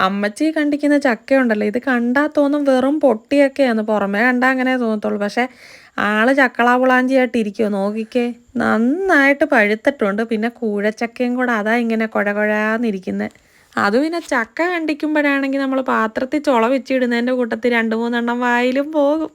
അമ്മച്ചി കണ്ടിക്കുന്ന ചക്കയുണ്ടല്ലോ, ഇത് കണ്ടാൽ തോന്നും വെറും പൊട്ടിയൊക്കെയാണ്. പുറമേ കണ്ടാൽ അങ്ങനെ തോന്നത്തുള്ളൂ. പക്ഷേ ആള് ചക്കളാവുളാഞ്ചിയായിട്ട് ഇരിക്കുമോ നോക്കിക്കേ. നന്നായിട്ട് പഴുത്തിട്ടുണ്ട്. പിന്നെ കൂഴച്ചക്കയും കൂടെ അതാ ഇങ്ങനെ കുഴകുഴാന്നിരിക്കുന്നത്. അത് പിന്നെ ചക്ക കണ്ടിക്കുമ്പോഴാണെങ്കിൽ നമ്മൾ പാത്രത്തിൽ ചുള വെച്ചിടുന്നതിൻ്റെ കൂട്ടത്തിൽ 2-3 എണ്ണം വായിലും പോകും.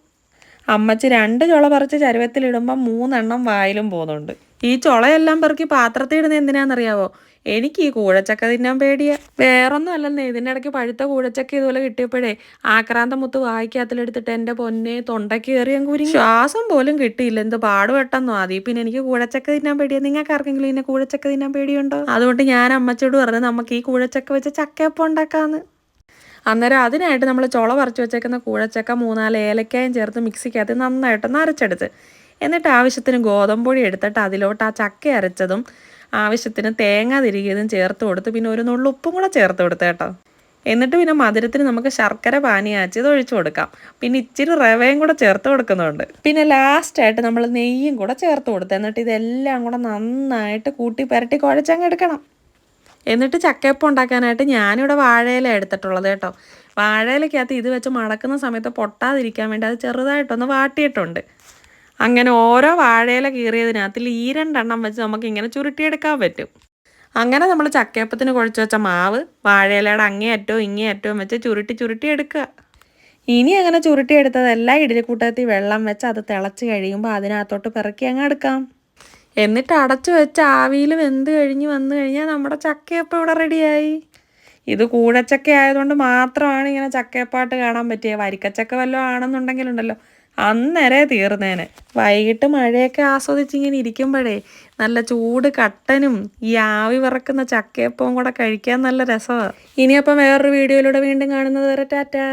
അമ്മച്ചി 2 ചുള പറിച്ച് ചരുവത്തിലിടുമ്പം 3 എണ്ണം വായിലും പോകുന്നുണ്ട്. ഈ ചുളയെല്ലാം പെറുക്കി പാത്രത്തിൽ ഇടുന്നത് എന്തിനാണെന്നറിയാവോ? എനിക്ക് ഈ കൂഴച്ചക്ക തിന്നാൻ പേടിയാ. വേറൊന്നും അല്ലെന്നേ, ഇതിൻ്റെ ഇടയ്ക്ക് പഴുത്ത കൂഴച്ചക്ക ഇതുപോലെ കിട്ടിയപ്പോഴേ ആക്രാന്തം മുത്ത് വായിക്കകത്തിലെടുത്തിട്ട് എൻ്റെ പൊന്നെ തൊണ്ടയ്ക്ക് കയറി അങ്ങ് കുരുങ്ങി. ശ്വാസം പോലും കിട്ടിയില്ല. എന്ത് പാടുപെട്ടെന്നോ. അതിൽ പിന്നെ എനിക്ക് കൂഴച്ചക്ക തിന്നാൻ പേടിയാ. നിങ്ങൾക്ക് ആർക്കെങ്കിലും ഇന്നെ കൂഴച്ചക്ക തിന്നാൻ പേടിയുണ്ടോ? അതുകൊണ്ട് ഞാൻ അമ്മച്ചോട് പറഞ്ഞു നമുക്ക് ഈ കൂഴച്ചക്ക വെച്ച് ചക്കയപ്പം ഉണ്ടാക്കാമെന്ന്. അന്നേരം അതിനായിട്ട് നമ്മൾ ചുള പറിച്ച് വെച്ചേക്കുന്ന കൂഴച്ചക്ക 3-4 ഏലക്കായും ചേർത്ത് മിക്സിക്കകത്ത് നന്നായിട്ടൊന്ന് അരച്ചെടുത്ത്, എന്നിട്ട് ആവശ്യത്തിന് ഗോതമ്പൊടി എടുത്തിട്ട് അതിലോട്ട് ആ ചക്ക അരച്ചതും ആവശ്യത്തിന് തേങ്ങ തിരികിയതും ചേർത്ത് കൊടുത്ത് പിന്നെ ഒരു നുള്ളു ഉപ്പും കൂടെ ചേർത്ത് കൊടുത്ത് കേട്ടോ. എന്നിട്ട് പിന്നെ മധുരത്തിന് നമുക്ക് ശർക്കര പാനിയാച്ചത് ഒഴിച്ചു കൊടുക്കാം. പിന്നെ ഇച്ചിരി റവയും കൂടെ ചേർത്ത് കൊടുക്കുന്നുണ്ട്. പിന്നെ ലാസ്റ്റായിട്ട് നമ്മൾ നെയ്യും കൂടെ ചേർത്ത് കൊടുത്ത്, എന്നിട്ട് ഇതെല്ലാം കൂടെ നന്നായിട്ട് കൂട്ടി പുരട്ടി കുഴച്ചങ്ങ് എടുക്കണം. എന്നിട്ട് ചക്കയപ്പം ഉണ്ടാക്കാനായിട്ട് ഞാനിവിടെ വാഴയില എടുത്തിട്ടുള്ളത് കേട്ടോ. വാഴയിലക്കകത്ത് ഇത് വെച്ച് മടക്കുന്ന സമയത്ത് പൊട്ടാതിരിക്കാൻ വേണ്ടി അത് ചെറുതായിട്ടൊന്ന് വാട്ടിയിട്ടുണ്ട്. അങ്ങനെ ഓരോ വാഴയില കീറിയതിനകത്തിൽ ഈ 2 എണ്ണം വെച്ച് നമുക്കിങ്ങനെ ചുരുട്ടിയെടുക്കാൻ പറ്റും. അങ്ങനെ നമ്മൾ ചക്കയപ്പത്തിന് കുഴച്ച് വെച്ച മാവ് വാഴയിലയുടെ അങ്ങേയറ്റവും ഇങ്ങേയറ്റവും വെച്ച് ചുരുട്ടി എടുക്കുക. ഇനി അങ്ങനെ ചുരുട്ടിയെടുത്തതെല്ലാം ഇഡലിക്കൂട്ടത്തിൽ വെള്ളം വെച്ച് അത് തിളച്ച് കഴിയുമ്പോൾ അതിനകത്തോട്ട് പിറക്കി അങ്ങ് എടുക്കാം. എന്നിട്ട് അടച്ചു വെച്ച് ആവിയിൽ വെന്ത് കഴിഞ്ഞ് വന്നു കഴിഞ്ഞാൽ നമ്മുടെ ചക്കയപ്പം ഇവിടെ റെഡിയായി. ഇത് കൂഴച്ചക്ക ആയതുകൊണ്ട് മാത്രമാണ് ഇങ്ങനെ ചക്കയപ്പാട്ട് കാണാൻ പറ്റിയത്. വരിക്കച്ചക്ക വല്ലതും ആണെന്നുണ്ടെങ്കിലുണ്ടല്ലോ അന്നേരം തീർന്നേനെ. വൈകിട്ട് മഴയൊക്കെ ആസ്വദിച്ചിങ്ങനെ ഇരിക്കുമ്പോഴേ നല്ല ചൂട് കട്ടനും ഈ ആവി വിറക്കുന്ന ചക്കയപ്പവും കൂടെ കഴിക്കാൻ നല്ല രസമാണ്. ഇനിയപ്പം വേറൊരു വീഡിയോയിലൂടെ വീണ്ടും കാണുന്നത് വരെ ടാറ്റാ.